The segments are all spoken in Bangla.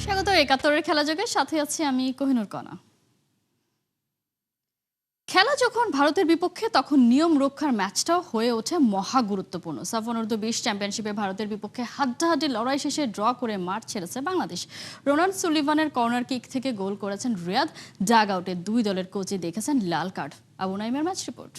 স্বাগত ৭১-এর খেলা যোগে, সাথে আছি আমি কোহিনুর কণা। খেলা যখন ভারতের বিপক্ষে, তখন নিয়ম রক্ষার ম্যাচটাও হয়ে ওঠে মহা গুরুত্বপূর্ণ। সাফ অনূর্ধ্ব-20 চ্যাম্পিয়নশিপে ভারতের বিপক্ষে হাড্ডাহাড্ডি লড়াই শেষে ড্র করে মাঠ ছেড়েছে বাংলাদেশ। রোনাল্ড সুলিভানের কর্নার কিক থেকে গোল করেছেন রিয়াদ। ডাগ আউটে দুই দলের কোচই দেখেছেন লাল কার্ড। আবু নাইমের ম্যাচ রিপোর্ট।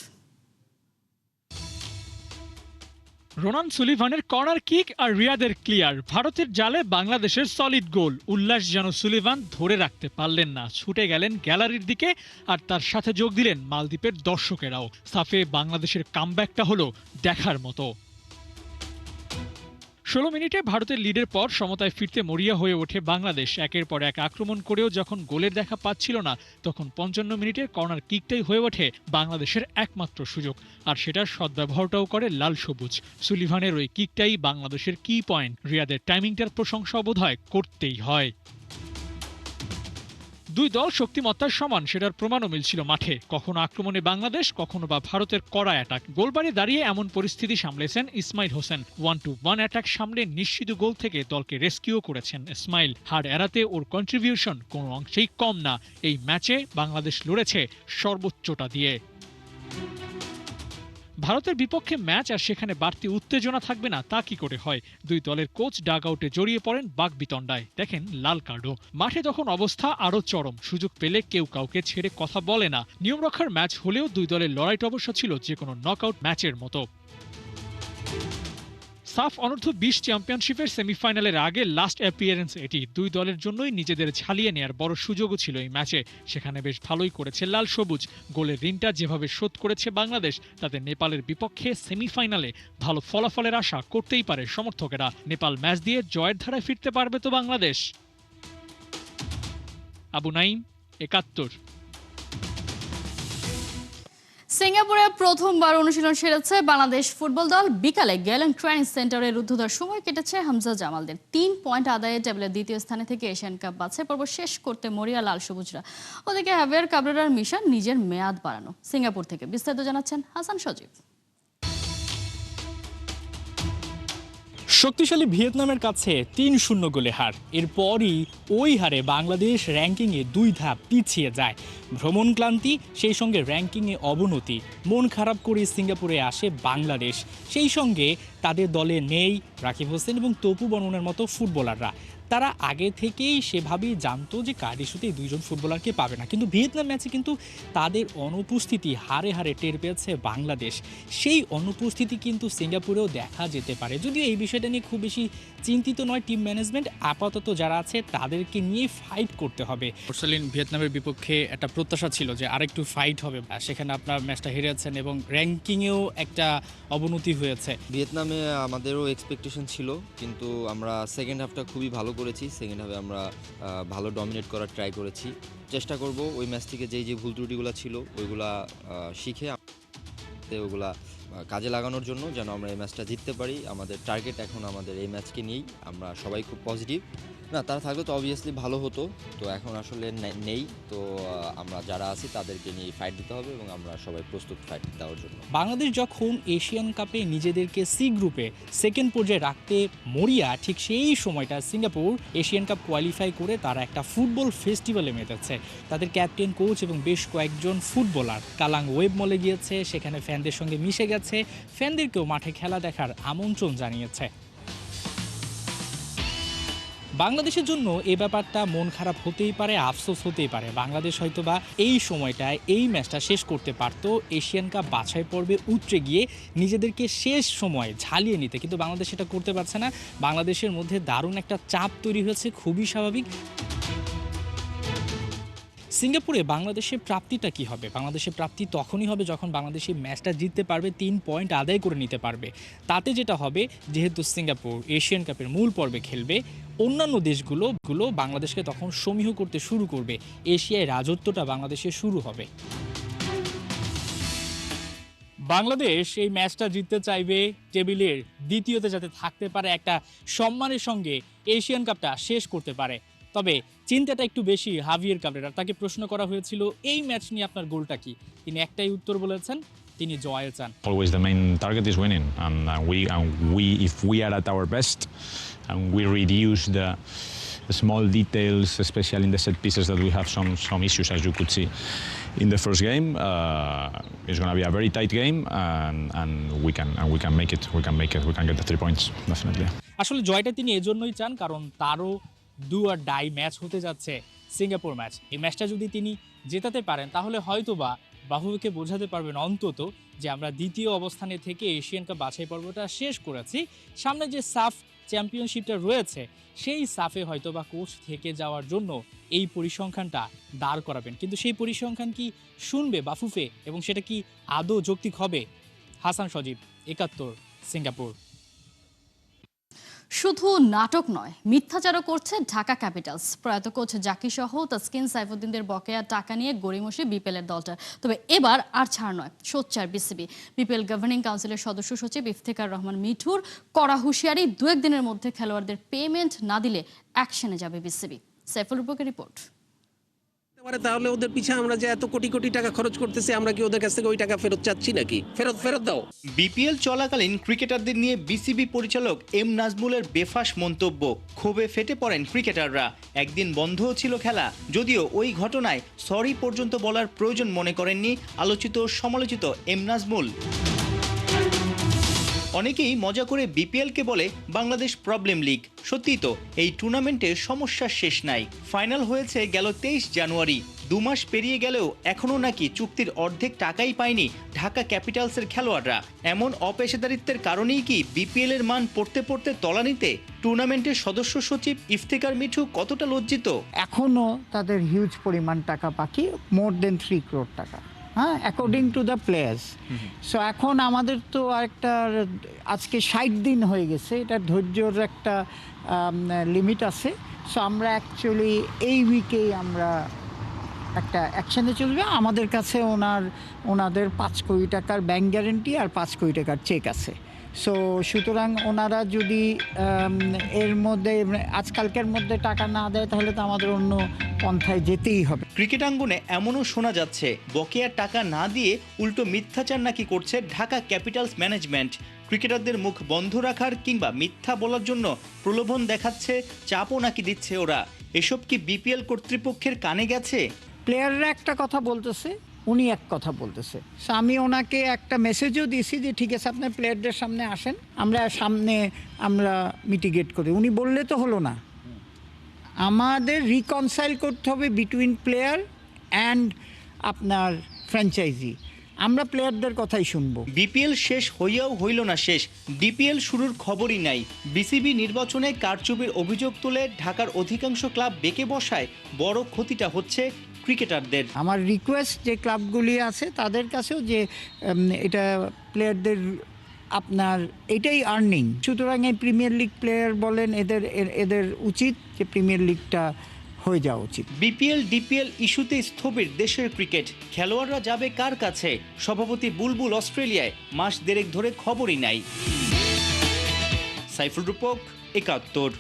রোনাল্ড সুলিভানের কর্নার কিক আর রিয়াদের ক্লিয়ার, ভারতের জালে বাংলাদেশের সলিড গোল। উল্লাস যেন সুলিভান ধরে রাখতে পারলেন না, ছুটে গেলেন গ্যালারির দিকে, আর তার সাথে যোগ দিলেন মালদ্বীপের দর্শকেরাও। সাফে বাংলাদেশের কামব্যাকটা হলো দেখার মতো। ১৬ মিনিটে ভারতের লিডের পর সমতায় ফিরতে মরিয়া হয়ে ওঠে বাংলাদেশ। একের পর এক আক্রমণ করেও যখন গোলের দেখা পাচ্ছিল না, তখন ৫৫ মিনিটের কর্নার কিকটাই হয়ে ওঠে বাংলাদেশের একমাত্র সুযোগ। আর সেটার সদ্ব্যবহারটাও করে লাল সবুজ। সুলিভানের ওই কিকটাই বাংলাদেশের কি পয়েন্ট। রিয়াদের টাইমিংটার প্রশংসা বোধহয় করতেই হয়। দুই দল শক্তিমত্তার সমান, সেটার প্রমাণও মিলছিল মাঠে। কখনো আক্রমণে বাংলাদেশ, কখনো বা ভারতের কড়া অ্যাটাক। গোলবারে দাঁড়িয়ে এমন পরিস্থিতি সামলেছেন ইসমাইল হোসেন। 1-1 অ্যাটাক সামলে নিশ্চিত গোল থেকে দলকে রেস্কিউ করেছেন ইসমাইল। হার এড়াতে ওর কন্ট্রিবিউশন কোনো অংশেই কম না। এই ম্যাচে বাংলাদেশ লড়েছে সর্বোচ্চটা দিয়ে। ভারতের বিপক্ষে ম্যাচ, আর সেখানে বাড়তি উত্তেজনা থাকবে না তা কি করে হয়। দুই দলের কোচ ডাগ আউটে জড়িয়ে পড়েন বাকবিতণ্ডায়, দেখেন লাল কার্ডও। মাঠে তখন অবস্থা আরও চরম। সুযোগ পেলে কেউ কাউকে ছেড়ে কথা বলে না। নিয়ম রক্ষার ম্যাচ হলেও দুই দলের লড়াইটা অবশ্য ছিল যে কোনো নকআউট ম্যাচের মতো। সাফ অনূর্ধ্ব-20 চ্যাম্পিয়নশিপের সেমিফাইনালের আগে লাস্ট অ্যাপিয়ারেন্স এটি। দুই দলের জন্যই নিজেদের ঝালিয়ে নেয়ার বড় সুযোগও ছিল এই ম্যাচে। সেখানে বেশ ভালোই করেছে লাল সবুজ। গোলের ঋণটা যেভাবে শোধ করেছে বাংলাদেশ, তাতে নেপালের বিপক্ষে সেমিফাইনালে ভালো ফলাফলের আশা করতেই পারে সমর্থকেরা। নেপাল ম্যাচ দিয়ে জয়ের ধারায় ফিরতে পারবে তো বাংলাদেশ। আবু নাইম, ৭১। সিঙ্গাপুরে প্রথমবার অনুশীলন সেরেছে বাংলাদেশ ফুটবল দল। বিকালে গেলেন ট্রেনিং সেন্টারে রুদ্ধদ্বার সময় কেটেছে হামজা জামালদের। 3 পয়েন্ট আদায়ে টেবিলের দ্বিতীয় স্থানে থেকে এশিয়ান কাপ বাছাই পর্ব শেষ করতে মরিয়া লাল সবুজরা। ওদিকে হাভিয়ার কাবরেরার মিশন নিজের মেয়াদ বাড়ানো। সিঙ্গাপুর থেকে বিস্তারিত জানাচ্ছেন হাসান সজীব। শক্তিশালী ভিয়েতনামের কাছে ৩-০ গোলে হার। এরপরই ওই হারে বাংলাদেশ র্যাঙ্কিংয়ে 2 ধাপ পিছিয়ে যায়। ভ্রমণ ক্লান্তি, সেই সঙ্গে র্যাঙ্কিংয়ে অবনতি, মন খারাপ করে সিঙ্গাপুরে আসে বাংলাদেশ। সেই সঙ্গে তাদের দলে নেই রাকিব হোসেন এবং তপু বর্মনের মতো ফুটবলাররা। তারা আগে থেকেই সেভাবেই জানতো যে কার্ড ইস্যুতে 2 ফুটবলারকে পাবে না, কিন্তু ভিয়েতনাম ম্যাচে কিন্তু তাদের অনুপস্থিতি হারে হারে টের পেয়েছে বাংলাদেশ। সেই অনুপস্থিতি কিন্তু সিঙ্গাপুরেও দেখা যেতে পারে, যদিও এই বিষয়টা নিয়ে খুব বেশি চিন্তিত নয় টিম ম্যানেজমেন্ট। আপাতত যারা আছে তাদেরকে নিয়ে ফাইট করতে হবে। পোর্সেলিন ভিয়েতনামের বিপক্ষে একটা প্রত্যাশা ছিল যে আরেকটু ফাইট হবে, সেখানে আপনার ম্যাচটা হেরেছেন এবং র্যাঙ্কিংয়েও একটা অবনতি হয়েছে। ভিয়েতনামে আমাদেরও এক্সপেকটেশন ছিল, কিন্তু আমরা সেকেন্ড হাফটা খুবই ভালো করেছি। সেকেন্ড হাফে আমরা ভালো ডমিনেট করার ট্রাই করেছি। চেষ্টা করব ওই ম্যাচ থেকে যে ভুল ত্রুটিগুলো ছিল ওইগুলা শিখে ওগুলা কাজে লাগানোর জন্য, যেন আমরা এই ম্যাচটা জিততে পারি। আমাদের টার্গেট এখন আমাদের এই ম্যাচকে নিয়েই। আমরা সবাই খুব পজিটিভ। না, তারা থাকলে তো অবভিয়াসলি ভালো হতো, তো এখন আসলে নেই। তো আমরা যারা আছি তাদেরকে নিয়ে ফাইট দিতে হবে এবং আমরা সবাই প্রস্তুত ফাইট দেওয়ার জন্য। বাংলাদেশ যখন এশিয়ান কাপে নিজেদেরকে সি গ্রুপে সেকেন্ড পর্যায়ে রাখতে মরিয়া, ঠিক সেই সময়টা সিঙ্গাপুর এশিয়ান কাপ কোয়ালিফাই করে তারা একটা ফুটবল ফেস্টিভ্যালে মেতেছে। তাদের ক্যাপ্টেন, কোচ এবং বেশ কয়েকজন ফুটবলার কালাং ওয়েব মলে গিয়েছে, সেখানে ফ্যানদের সঙ্গে মিশে গেছে, ফ্যানদেরকেও মাঠে খেলা দেখার আমন্ত্রণ জানিয়েছে। বাংলাদেশের জন্য এই ব্যাপারটা মন খারাপ হতেই পারে, আফসোস হতেই পারে। বাংলাদেশ হয়তোবা এই সময়টায় এই ম্যাচটা শেষ করতে পারত, এশিয়ান কাপ বাছাই পর্বে উতরে গিয়ে নিজেদেরকে শেষ সময় ঝালিয়ে নিতে, কিন্তু বাংলাদেশ এটা করতে পারছে না। বাংলাদেশের মধ্যে দারুণ একটা চাপ তৈরি হয়েছে, খুবই স্বাভাবিক। সিঙ্গাপুরে বাংলাদেশের প্রাপ্তিটা কি হবে? বাংলাদেশের প্রাপ্তি তখনই হবে যখন বাংলাদেশ এই ম্যাচটা জিততে পারবে, 3 পয়েন্ট আদায় করে নিতে পারবে। তাতে যেটা হবে, যেহেতু সিঙ্গাপুর এশিয়ান কাপের মূল পর্বে খেলবে, অন্যান্য দেশগুলো বাংলাদেশকে তখন সমীহ করতে শুরু করবে। এশিয়ায় রাজত্বটা বাংলাদেশে শুরু হবে। বাংলাদেশ এই ম্যাচটা জিততে চাইবে, টেবিলের দ্বিতীয়তে যাতে থাকতে পারে, একটা সম্মানের সঙ্গে এশিয়ান কাপটা শেষ করতে পারে। তবে চিন্তাটা একটু বেশি হাভিয়ার কাবরেরার। তাকে প্রশ্ন করা হয়েছিল এই ম্যাচ নিয়ে আপনার গোলটা কি, তিনি একটাই উত্তর বলেছেন, তিনি জয় চান। Always the main target is winning, and we if we are at our best and we reduce small details, especially in the set pieces, that we have some issues, as you could see in the first game. It's going to be a very tight game, and we can make it. We can get the 3 points, definitely. আসলে জয়টা তিনি এজন্যই চান কারণ তারও ডু আর ডাই ম্যাচ হতে যাচ্ছে সিঙ্গাপুর ম্যাচ। এই ম্যাচটা যদি তিনি জেতাতে পারেন তাহলে হয়তোবা বাফুফেকে বোঝাতে পারবেন অন্তত যে আমরা দ্বিতীয় অবস্থানে থেকে এশিয়ান কাপ বাছাই পর্বটা শেষ করেছি, সামনে যে সাফ চ্যাম্পিয়নশিপটা রয়েছে সেই সাফে হয়তোবা কোচ থেকে যাওয়ার জন্য এই পরিসংখ্যানটা দাঁড় করাবেন। কিন্তু সেই পরিসংখ্যান কি শুনবে বাফুফে এবং সেটা কি আদৌ যৌক্তিক হবে? হাসান সজীব, ৭১, সিঙ্গাপুর। শুধু নাটক নয়, মিথ্যাচারও করছে ঢাকা ক্যাপিটালস। প্রয়াত কোচ জাকি সহ তাসকিন সাইফুদ্দিনদের বকেয়া টাকা নিয়ে গড়িমসি বিপিএলের দলটা। তবে এবার আর ছাড় নয়, সোচ্চার বিসিবি। বিপিএল গভর্নিং কাউন্সিলের সদস্য সচিব ইফতেখার রহমান মিঠুর কড়া হুঁশিয়ারি, 2-1 দিনের মধ্যে খেলোয়াড়দের পেমেন্ট না দিলে অ্যাকশনে যাবে বিসিবি। সাইফুল রূপকের রিপোর্ট। তাহলে ওদের পিছে আমরা যে এত কোটি কোটি টাকা খরচ করতেছি, আমরা কি ওদের কাছ থেকে ওই টাকা ফেরত চাচ্ছি নাকি? ফেরত দাও। বিপিএল চলাকালীন ক্রিকেটারদের নিয়ে বিসিবি পরিচালক এম নাজমুলের বেফাঁস মন্তব্য, ক্ষোভে ফেটে পড়েন ক্রিকেটাররা। একদিন বন্ধও ছিল খেলা, যদিও ওই ঘটনায় সরি পর্যন্ত বলার প্রয়োজন মনে করেননি আলোচিত সমালোচিত এম নাজমুল। অনেকেই মজা করে বিপিএলকে বলে বাংলাদেশ প্রবলেম লিগ। সত্যিই তো, এই টুর্নামেন্টে সমস্যার শেষ নাই। ফাইনাল হয়েছে গেল 23 জানুয়ারি। 2 মাস পেরিয়ে গেলেও এখনও নাকি চুক্তির অর্ধেক টাকাই পায়নি ঢাকা ক্যাপিটালসের খেলোয়াড়রা। এমন অপেশাদারিত্বের কারণেই কি বিপিএল এর মান পড়তে পড়তে তলানিতে? টুর্নামেন্টের সদস্য সচিব ইফতেখার মিঠু কতটা লজ্জিত? এখনও তাদের হিউজ পরিমাণ টাকা বাকি, মোর দেন 3 crore টাকা, হ্যাঁ, according to the players. So এখন আমাদের তো একটা, আজকে 60 দিন হয়ে গেছে, এটা ধৈর্যর একটা লিমিট আছে। সো আমরা অ্যাকচুয়ালি এই উইকেই আমরা একটা অ্যাকশানে চলবে। আমাদের কাছে ওনাদের 5 কোটি টাকার ব্যাংক গ্যারেন্টি আর 5 কোটি টাকার চেক আছে। সো সুতরাং ওনারা যদি এর মধ্যে আজকালকের মধ্যে টাকা না দেয় তাহলে তো আমাদের অন্য পন্থায় যেতেই হবে। ক্রিকেট আঙ্গনে এমনও শোনা যাচ্ছে, বকেয়া টাকা না দিয়ে উল্টো মিথ্যাচার নাকি করছে ঢাকা ক্যাপিটালস ম্যানেজমেন্ট। ক্রিকেটারদের মুখ বন্ধ রাখার কিংবা মিথ্যা বলার জন্য প্রলোভন দেখাচ্ছে, চাপও নাকি দিচ্ছে ওরা। এসব কি বিপিএল কর্তৃপক্ষের কানে গেছে? প্লেয়াররা একটা কথা বলতেছে, উনি এক কথা বলতেছে। সো আমি ওনাকে একটা মেসেজও দিয়েছি যে ঠিক আছে, আপনার প্লেয়ারদের সামনে আসেন, আমরা মিটিগেট করি। উনি বললে তো হলো না, আমাদের রিকনসাইল করতে হবে বিটুইন প্লেয়ার অ্যান্ড আপনার ফ্র্যাঞ্চাইজি। আমরা প্লেয়ারদের কথাই শুনবো। বিপিএল শেষ হইয়াও হইল না শেষ, ডিপিএল শুরুর খবরই নাই। বিসিবি নির্বাচনে কারচুপির অভিযোগ তুলে ঢাকার অধিকাংশ ক্লাব বেঁকে বসায় বড় ক্ষতিটা হচ্ছে ক্রিকেটারদের। আমার রিকোয়েস্ট যে ক্লাবগুলি আছে তাদের কাছেও যে এটা প্লেয়ারদের আপনার এটাই আর্নিং। সুতরাং এই প্রিমিয়ার লিগ প্লেয়ার বলেন, এদের উচিত যে প্রিমিয়ার লিগটা হয়ে যাওয়া উচিত। বিপিএল ডিপিএল ইস্যুতে স্থবির দেশের ক্রিকেট। খেলোয়াড়রা যাবে কার কাছে? সভাপতি বুলবুল অস্ট্রেলিয়ায়, মাস দেড়েক ধরে খবরই নাই। সাইফুল রূপক, ৭১।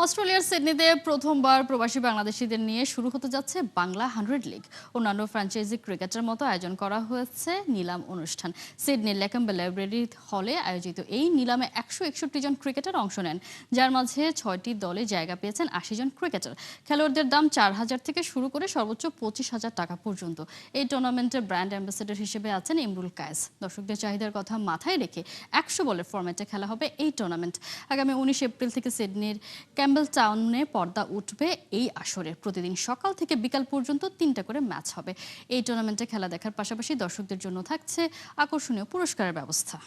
অস্ট্রেলিয়ার সিডনিতে প্রথমবার প্রবাসী বাংলাদেশিদের নিয়ে শুরু হতে যাচ্ছে বাংলা 100 লিগ। অন্যান্য ফ্র্যাঞ্চাইজি ক্রিকেটের মতো আয়োজন করা হয়েছে নিলাম অনুষ্ঠান। সিডনির ল্যাকম্বে লাইব্রেরি হলে আয়োজিত এই নিলামে 161 জন ক্রিকেটার অংশ নেন, যার মাঝে 6টি দলে জায়গা পেয়েছেন 80 জন ক্রিকেটার। খেলোয়াড়দের দাম 4,000 থেকে শুরু করে সর্বোচ্চ 25,000 টাকা পর্যন্ত। এই টুর্নামেন্টের ব্র্যান্ড অ্যাম্বাসেডর হিসেবে আছেন ইমরুল কায়েস। দর্শকদের চাহিদার কথা মাথায় রেখে 100 বলের ফরম্যাটে খেলা হবে এই টুর্নামেন্ট। আগামী 19 এপ্রিল থেকে সিডনির ক্যাম্বেল টাউনে পর্দা উঠবে এই আসরে। প্রতিদিন সকাল থেকে বিকাল পর্যন্ত 3টা করে ম্যাচ হবে। এই টুর্নামেন্টে খেলা দেখার পাশাপাশি দর্শকদের জন্য থাকছে আকর্ষণীয় পুরস্কারের ব্যবস্থা।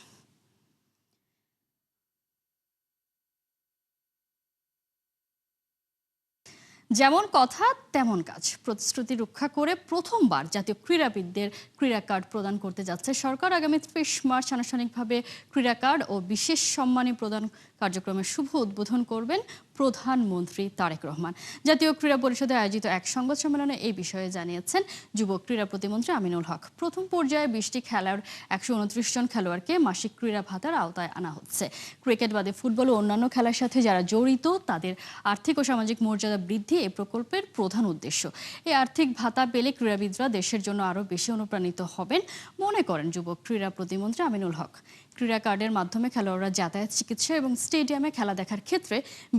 যেমন কথা তেমন কাজ, প্রতিশ্রুতি রক্ষা করে প্রথমবার জাতীয় ক্রীড়াবিদদের ক্রীড়া কার্ড প্রদান করতে যাচ্ছে সরকার। আগামী 30 মার্চ আনুষ্ঠানিকভাবে ক্রীড়া কার্ড ও বিশেষ সম্মানী প্রদান কার্যক্রমের শুভ উদ্বোধন করবেন প্রধানমন্ত্রী তারেক রহমান। জাতীয় ক্রীড়া পরিষদে আয়োজিত এক সংবাদ সম্মেলনে এই বিষয়ে জানিয়েছেন যুব ক্রীড়া প্রতিমন্ত্রী আমিনুল হক। প্রথম পর্যায়ে 20টি খেলার 129 জন খেলোয়াড়কে মাসিক ক্রীড়া ভাতার আওতায় আনা হচ্ছে। ক্রিকেট বাদে ফুটবল ও অন্যান্য খেলার সাথে যারা জড়িত তাদের আর্থিক ও সামাজিক মর্যাদা বৃদ্ধি এই প্রকল্পের প্রধান উদ্দেশ্য। এই আর্থিক ভাতা পেলে ক্রীড়াবিদরা দেশের জন্য আরও বেশি অনুপ্রাণিত হবেন মনে করেন যুব ক্রীড়া প্রতিমন্ত্রী আমিনুল হক। ক্রীড়া কার্ডের মাধ্যমে খেলোয়াড়রা যাতায়াত, চিকিৎসা এবং স্টেডিয়ামে খেলা দেখার ক্ষেত্রে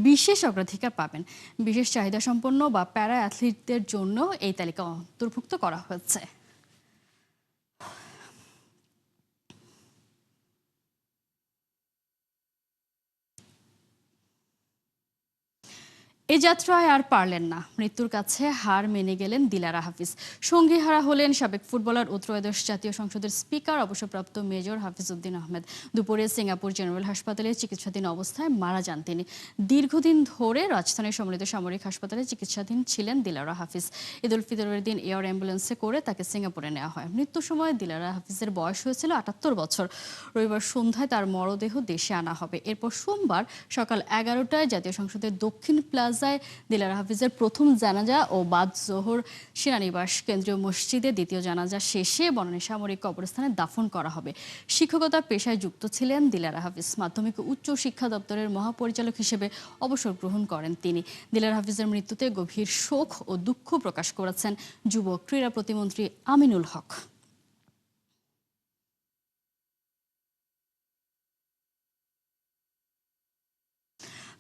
বিশেষ অগ্রাধিকার পাবেন। বিশেষ চাহিদা সম্পন্ন বা প্যারা অ্যাথলিটদের জন্য এই তালিকা অন্তর্ভুক্ত করা হয়েছে। এ যাত্রায় আর পারলেন না, মৃত্যুর কাছে হার মেনে গেলেন দিলারা হাফিজ। সঙ্গী হারা হলেন সাবেক ফুটবলার ও ত্রয়োদশ জাতীয় সংসদের স্পিকার অবসরপ্রাপ্ত মেজর হাফিজ উদ্দিন আহমেদ। দুপুরে সিঙ্গাপুর জেনারেল হাসপাতালে চিকিৎসাধীন অবস্থায় মারা যান তিনি। দীর্ঘদিন ধরে রাজধানীর সম্মিলিত সামরিক হাসপাতালে চিকিৎসাধীন ছিলেন দিলারা হাফিজ। ঈদ উল ফিতরের দিন এয়ার অ্যাম্বুলেন্সে করে তাকে সিঙ্গাপুরে নেওয়া হয়। মৃত্যুর সময় দিলারা হাফিজের বয়স হয়েছিল ৭৮ বছর। রবিবার সন্ধ্যায় তার মরদেহ দেশে আনা হবে। এরপর সোমবার সকাল ১১টায় জাতীয় সংসদের দক্ষিণ প্লাজায় দিলারা হাফিজের প্রথম জানাজা ও বাদ জোহর সেনানিবাস কেন্দ্রীয় মসজিদে দ্বিতীয় জানাজা শেষে বনানী সামরিক কবরস্থানে দাফন করা হবে। শিক্ষকতা পেশায় যুক্ত ছিলেন দিলারা হাফিজ। মাধ্যমিক ও উচ্চ শিক্ষা দপ্তরের মহাপরিচালক হিসেবে অবসর গ্রহণ করেন তিনি। দিলারা হাফিজের মৃত্যুতে গভীর শোক ও দুঃখ প্রকাশ করেছেন যুব ক্রীড়া প্রতিমন্ত্রী আমিনুল হক।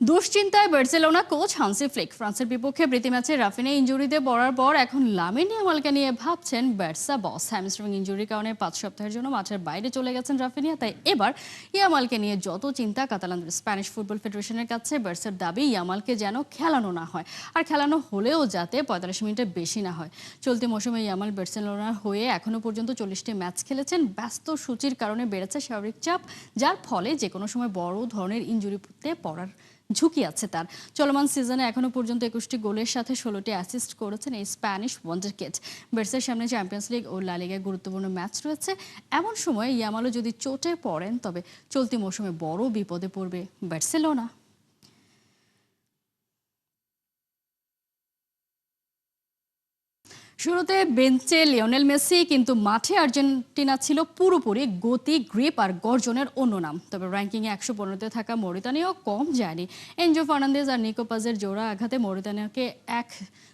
দুশ্চিন্তায় বার্সেলোনা কোচ হান্সি ফ্লিক। ফ্রান্সের বিপক্ষে প্রীতি ম্যাচে রাফিনা ইনজুরিতে পড়ার পর এখন লামিন ইয়ামালকে নিয়ে ভাবছেন বার্সা বস। হ্যামস্ট্রিং ইনজুরির কারণে 5 সপ্তাহের জন্য মাঠের বাইরে চলে গেছেন রাফিনিয়া। তাই এবার ইয়ামালকে নিয়ে যত চিন্তা কাতালানদের। স্প্যানিশ ফুটবল ফেডারেশনের কাছে বার্সার দাবি ইয়ামালকে যেন খেলানো না হয়, আর খেলানো হলেও যাতে 45 মিনিটের বেশি না হয়। চলতি মৌসুমে ইয়ামাল বার্সেলোনার হয়ে এখনো পর্যন্ত 40টি ম্যাচ খেলেছেন। ব্যস্ত সূচির কারণে বেড়েছে শারীরিক চাপ, যার ফলে যে কোনো সময় বড় ধরনের ইনজুরিতে পড়ার ঝুঁকি আছে তার। চলমান সিজনে এখনো পর্যন্ত 21টি গোলের সাথে 16টি অ্যাসিস্ট করেছেন এই স্প্যানিশ ওয়ান্ডারকিড। বার্সার সামনে চ্যাম্পিয়ন্স লিগ ও লা লিগায় গুরুত্বপূর্ণ ম্যাচ রয়েছে। এমন সময় ইয়ামালও যদি চোটে পড়েন তবে চলতি মৌসুমে বড় বিপদে পড়বে বার্সেলোনা। শুরুতে বেঞ্চে লিওনেল মেসি, কিন্তু মাঠে আর্জেন্টিনা ছিল পুরোপুরি গতি, গ্রিপ আর গর্জনের অন্য নাম। তবে র্যাঙ্কিংয়ে 115তে থাকা মরিতানিয়াও কম যায়নি। এনজো ফার্নান্দেজ আর নিকো পাজের জোড়া আঘাতে মরিতানিয়াকে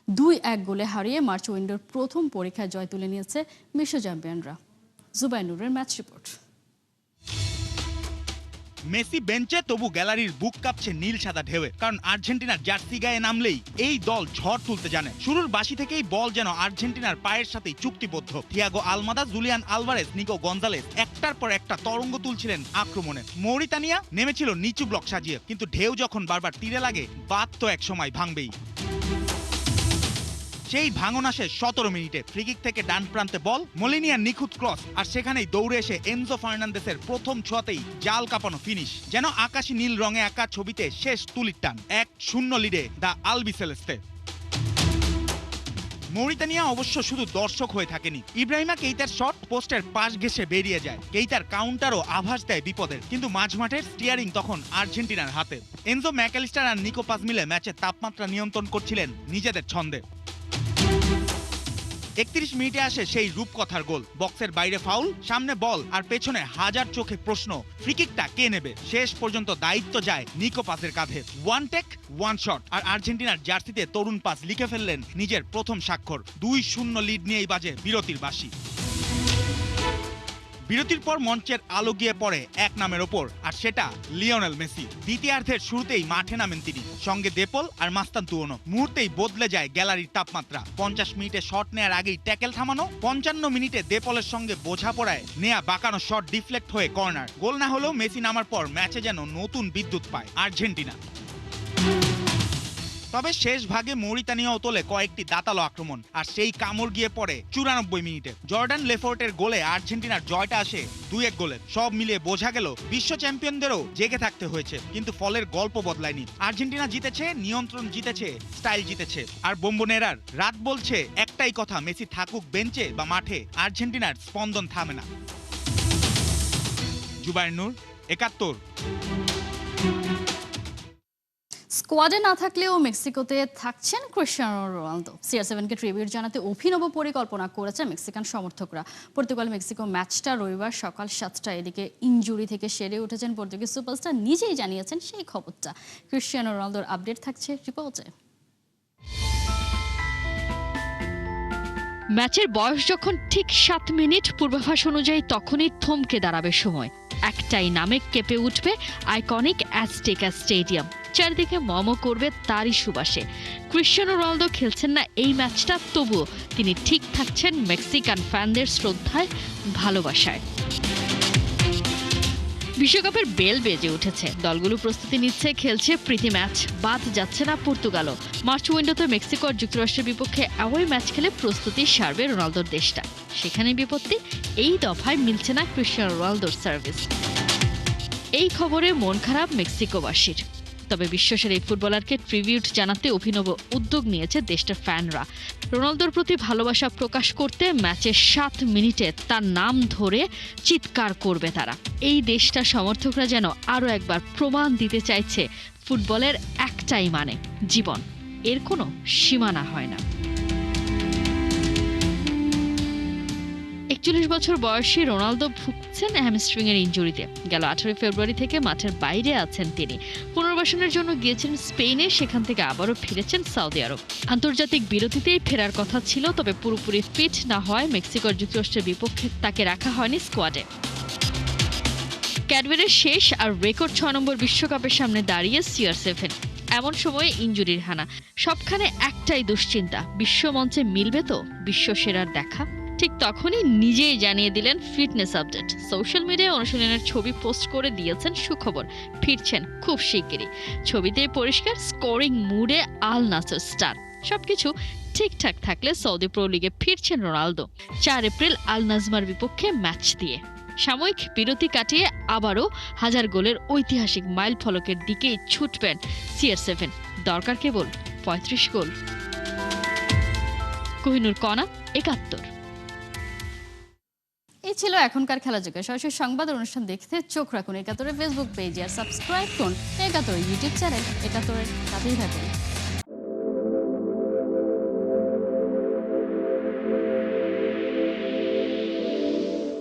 2-1 গোলে হারিয়ে মার্চ উইন্ডোর প্রথম পরীক্ষায় জয় তুলে নিয়েছে বিশ্ব চ্যাম্পিয়নরা। জুবাইর নূরের ম্যাচ রিপোর্ট। মেসি বেঞ্চে, তবু গ্যালারির বুক কাঁপছে নীল সাদা ঢেউয়ে, কারণ আর্জেন্টিনার জার্সি গায়ে নামলেই এই দল ঝড় তুলতে জানে। শুরুর বাসি থেকেই বল যেন আর্জেন্টিনার পায়ের সাথেই চুক্তিবদ্ধ। Thiago Almada, Julian Alvarez, Nico Gonzalez একটার পর একটা তরঙ্গ তুলছিলেন আক্রমণে। মৌরিতানিয়া নেমেছিল নিচু ব্লক সাজিয়ে, কিন্তু ঢেউ যখন বারবার তীরে লাগে, বাদ তো এক সময় ভাঙবেই। সেই ভাঙন আসে 17 মিনিটে। ফ্রিকিক থেকে ডান প্রান্তে বল, মোলিনিয়ার নিখুঁত ক্রস, আর সেখানেই দৌড়ে এসে এনজো ফার্নান্দেসের প্রথম ছোঁয়াতেই জাল কাঁপানো ফিনিশ। যেন আকাশি নীল রঙে আঁকা ছবিতে শেষ তুলির টান। 1-0 লিডে দ্য আলবিসেলেস্তে। মৌরিতানিয়া অবশ্য শুধু দর্শক হয়ে থাকেনি। ইব্রাহিমা কেইতার শট পোস্টের পাশ ঘেঁষে বেরিয়ে যায়। কেইতার কাউন্টারও আভাস দেয় বিপদের, কিন্তু মাঝমাঠের স্টিয়ারিং তখন আর্জেন্টিনার হাতে। এনজো ম্যাকালিস্টার আর নিকো পাজ মিলে ম্যাচের তাপমাত্রা নিয়ন্ত্রণ করছিলেন নিজেদের ছন্দে। 31 মিনিটে আসে সেই রূপকথার গোল। বক্সের বাইরে ফাউল, সামনে বল, আর পেছনে হাজার চোখে প্রশ্ন, ফ্রিকিকটা কে নেবে? শেষ পর্যন্ত দায়িত্ব যায় নিকো পাসের কাঁধে। 1 টেক 1 শট, আর আর্জেন্টিনার জার্সিতে তরুণ পাস লিখে ফেললেন নিজের প্রথম স্বাক্ষর। 2-0 লিড নিয়েই বাজে বিরতির বাঁশি। বিরতির পর মঞ্চের আলো গিয়ে পড়ে এক নামের ওপর, আর সেটা লিওনেল মেসি। দ্বিতীয়ার্ধের শুরুতেই মাঠে নামেন তিনি, সঙ্গে দেপল আর মাস্তান্তুয়ানো। মুহূর্তেই বদলে যায় গ্যালারির তাপমাত্রা। 50 মিনিটে শট নেয়ার আগেই ট্যাকেল থামানো, 55 মিনিটে দেপলের সঙ্গে বোঝাপড়ায় নেয়া বাঁকানো শট ডিফ্লেক্ট হয়ে কর্নার। গোল না হলেও মেসি নামার পর ম্যাচে যেন নতুন বিদ্যুৎ পায় আর্জেন্টিনা। তবে শেষ ভাগে মৌরিতানিয়াও তোলে কয়েকটি দাতালো আক্রমণ, আর সেই কামড় গিয়ে পড়ে 94 মিনিটে। জর্ডান লেফোর্টের গোলে আর্জেন্টিনার জয়টা আসে 2-1 গোলে। সব মিলিয়ে বোঝা গেল বিশ্ব চ্যাম্পিয়নদেরও জেগে থাকতে হয়েছে, কিন্তু ফলের গল্প বদলায়নি। আর্জেন্টিনা জিতেছে, নিয়ন্ত্রণ জিতেছে, স্টাইল জিতেছে। আর বোম্বোনেরার রাত বলছে একটাই কথা, মেসি থাকুক বেঞ্চে বা মাঠে, আর্জেন্টিনার স্পন্দন থামে না। জুবাইর নূর, 71। স্কোয়াডে না থাকলেও মেক্সিকোতে থাকছেন ক্রিস্টিয়ানো রোনালদো। CR7কে ট্রিবিউট জানাতে অভিনব পরিকল্পনা করেছে মেক্সিকান সমর্থকরা। পর্তুগাল মেক্সিকো ম্যাচটা রবিবার সকাল 7টায়। এদিকে ইনজুরি থেকে সেরে উঠেছেন পর্তুগিজ সুপারস্টার, নিজেই জানিয়েছেন সেই খবরটা। ক্রিস্টিয়ানো রোনালদোর আপডেট থাকছে রিপোর্টে। ম্যাচের বয়স যখন ঠিক 7 মিনিট, পূর্বাভাস অনুযায়ী তখনই থমকে দাঁড়াবে সময়। একটাই নামে কেঁপে উঠবে আইকনিক অ্যাজটেকা স্টেডিয়াম। চারিদিকে মম করবে তারই সুবাসে। ক্রিশ্চিয়ানো রোনালদো খেলছেন না এই ম্যাচটা, তবুও তিনি ঠিক থাকছেন মেক্সিকান ফ্যানদের শ্রদ্ধায়, ভালোবাসায়। বিশ্বকাপের বেল বেজে উঠেছে, দলগুলো প্রস্তুতি নিচ্ছে, খেলছে প্রীতি ম্যাচ। বাদ যাচ্ছে না পর্তুগালও। মার্চ উইন্ডোতে মেক্সিকো আর যুক্তরাষ্ট্রের বিপক্ষে অ্যাওয়ে ম্যাচ খেলে প্রস্তুতি সারবে রোনালদোর দেশটা। সেখানে বিপত্তি, এই দফায় মিলছে না ক্রিশ্চিয়ানো রোনালদোর সার্ভিস। এই খবরে মন খারাপ মেক্সিকোবাসীর। তবে বিশ্বসের এই ফুটবলারকে ট্রিবিউট জানাতে অভিনব উদ্যোগ নিয়েছে দেশটার ফ্যানরা। রোনালদোর প্রতি ভালোবাসা প্রকাশ করতে ম্যাচের 7 মিনিটে তার নাম ধরে চিৎকার করবে তারা। এই দেশটার সমর্থকরা যেন আরও একবার প্রমাণ দিতে চাইছে ফুটবলের একটাই মানে জীবন, এর কোনো সীমানা হয় না। 41 বছর বয়সী রোনালদো ভুগছেন হ্যামস্ট্রিং এর ইনজুরিতে। গেল 18 ফেব্রুয়ারি থেকে মাঠের বাইরে আছেন তিনি। পুনর্বাসনের জন্য গিয়েছিলেন স্পেনে, সেখান থেকে আবারও ফিরেছেন সৌদি আরব। আন্তর্জাতিক বিরতিতেই ফেরার কথা ছিল, তবে পুরোপুরি ফিট না হয় মেক্সিকো আর যুক্তরাষ্ট্রের বিপক্ষে তাকে রাখা হয়নি স্কোয়াডে। ক্যাডবেরের শেষ আর রেকর্ড 6 নম্বর বিশ্বকাপের সামনে দাঁড়িয়ে CR7। এমন সময়ে ইনজুরির হানা, সবখানে একটাই দুশ্চিন্তা, বিশ্বমঞ্চে মিলবে তো বিশ্বসেরার দেখা? ঠিক তখনই নিজেই জানিয়ে দিলেন ফিটনেস আপডেট। সোশ্যাল মিডিয়ায় অনুশীলনের ছবি পোস্ট করে দিয়েছেন সুখবর, ফিরছেন খুব শিগগিরই। ছবিতেই পরিষ্কার স্কোরিং মুডে আল নাসর স্টার। সবকিছু ঠিকঠাক থাকলে সৌদি প্রো লিগে ফিরছেন রোনালদো 4 এপ্রিল আল নাজমার বিপক্ষে ম্যাচ দিয়ে। সাময়িক বিরতি কাটিয়ে আবারও 1000 গোলের ঐতিহাসিক মাইল ফলকের দিকেই ছুটবেন CR7। দরকার কেবল 35 গোল। কোহিনুর কণা, 71। এই ছিল এখনকার খেলা যুগে। সরাসরি সংবাদ অনুষ্ঠান দেখতে চোখ রাখুন 71 ফেসবুক পেজে আর সাবস্ক্রাইব করুন 71 ইউটিউব চ্যানেল। 71 সাথেই থাকুন।